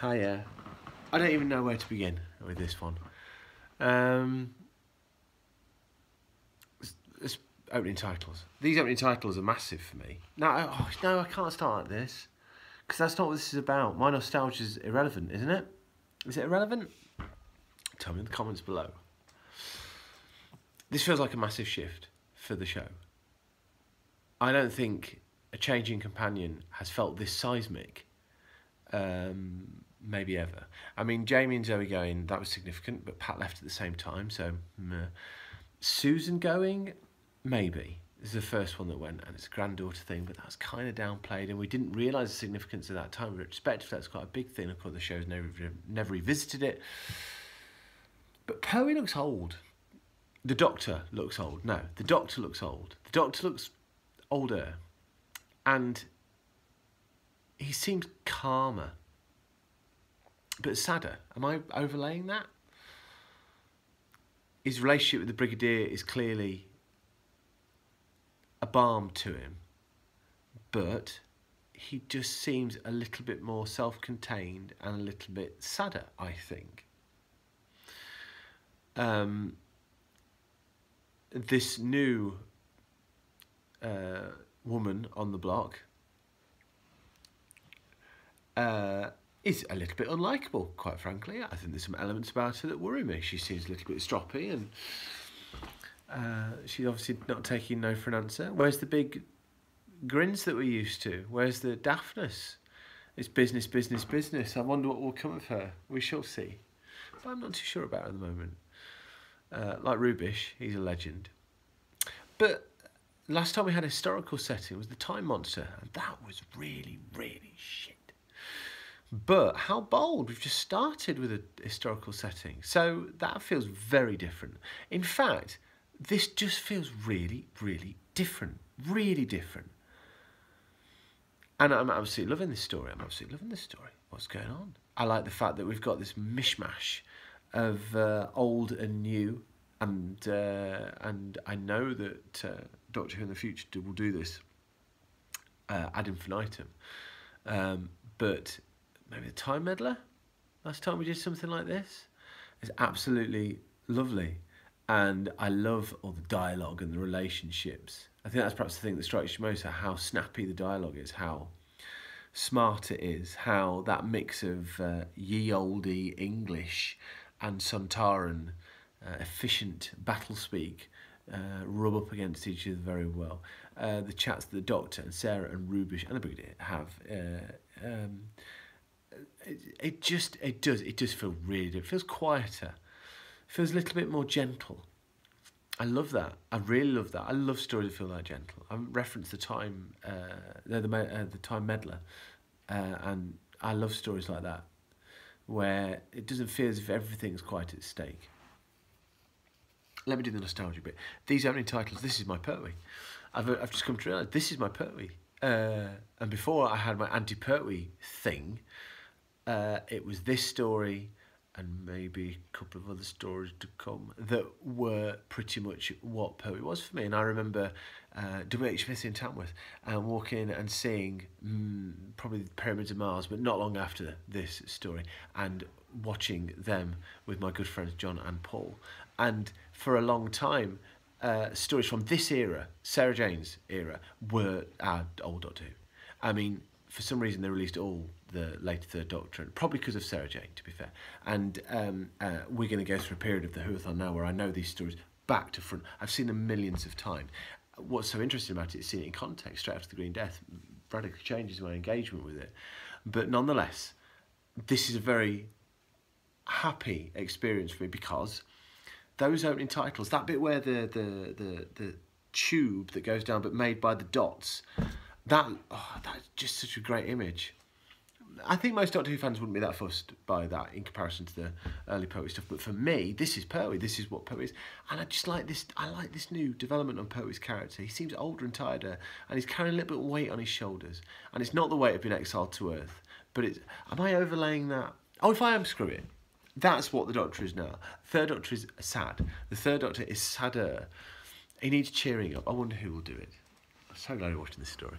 Hiya. I don't even know where to begin with this one. This opening titles. These opening titles are massive for me. No, I can't start like this. Because that's not what this is about. My nostalgia is irrelevant, isn't it? Is it irrelevant? Tell me in the comments below. This feels like a massive shift for the show. I don't think a changing companion has felt this seismic. Maybe ever. I mean, Jamie and Zoe going, that was significant, but Pat left at the same time, so meh. Susan going, maybe. This is the first one that went, and it's a granddaughter thing, but that's kind of downplayed, and we didn't realise the significance of that time. Retrospectively, that's quite a big thing. Of course, the show's never revisited it. But Poe looks old. The Doctor looks old. No, the Doctor looks old. The Doctor looks older, and he seems calmer, but sadder. Am I overlaying that? His relationship with the Brigadier is clearly a balm to him, but he just seems a little bit more self-contained and a little bit sadder, I think. This new woman on the block is a little bit unlikable, quite frankly. I think there's some elements about her that worry me. She seems a little bit stroppy, and she's obviously not taking no for an answer. Where's the big grins that we're used to? Where's the daftness? It's business, business, business. I wonder what will come of her. We shall see. But I'm not too sure about her at the moment. Like Rubish, he's a legend. But last time we had a historical setting was the Time Monster, and that was really, really shit. But how bold, we've just started with a historical setting. So that feels very different. In fact, this just feels really, really different. Really different. And I'm absolutely loving this story. What's going on? I like the fact that we've got this mishmash of old and new. And I know that Doctor Who in the future will do this ad infinitum. But maybe the Time Meddler, last time we did something like this, is absolutely lovely. And I love all the dialogue and the relationships. I think that's perhaps the thing that strikes you most, how snappy the dialogue is, how smart it is, how that mix of ye olde English and Sontaran efficient battle speak rub up against each other very well. The chats that the Doctor and Sarah and Rubish and the Brigadier have, it does feel really different. It feels quieter. It feels a little bit more gentle. I love that. I really love that. I love stories that feel like gentle. I referenced the Time, the Time Meddler, and I love stories like that, where it doesn't feel as if everything's quite at stake. Let me do the nostalgia bit. These opening titles, this is my Pertwee. I've just come to realise this is my Pertwee. And before I had my anti-Pertwee thing, it was this story and maybe a couple of other stories to come that were pretty much what Pertwee was for me. And I remember W.H. Smith in Tamworth walking and seeing probably the Pyramids of Mars, but not long after this story, and watching them with my good friends John and Paul. And for a long time, stories from this era, Sarah Jane's era, were our old Doctor Who. I mean, for some reason they released all the later Third Doctor, and probably because of Sarah Jane, to be fair. And we're going to go through a period of the Whoathon now where I know these stories back to front. I've seen them millions of times. What's so interesting about it is seeing it in context straight after the Green Death. Radically changes my engagement with it. But nonetheless, this is a very happy experience for me, because those opening titles, that bit where the tube that goes down but made by the dots, that's just such a great image. I think most Doctor Who fans wouldn't be that fussed by that in comparison to the early Pertwee stuff, but for me, this is Pertwee. This is what Pertwee is, and I just like this. I like this new development on Pertwee's character. He seems older and tireder, and he's carrying a little bit of weight on his shoulders. And it's not the weight of being exiled to Earth, but it's. Am I overlaying that? Oh, if I am, screw it. That's what the Doctor is now. Third Doctor is sad. The Third Doctor is sadder. He needs cheering up. I wonder who will do it. I'm so glad you're watching this story.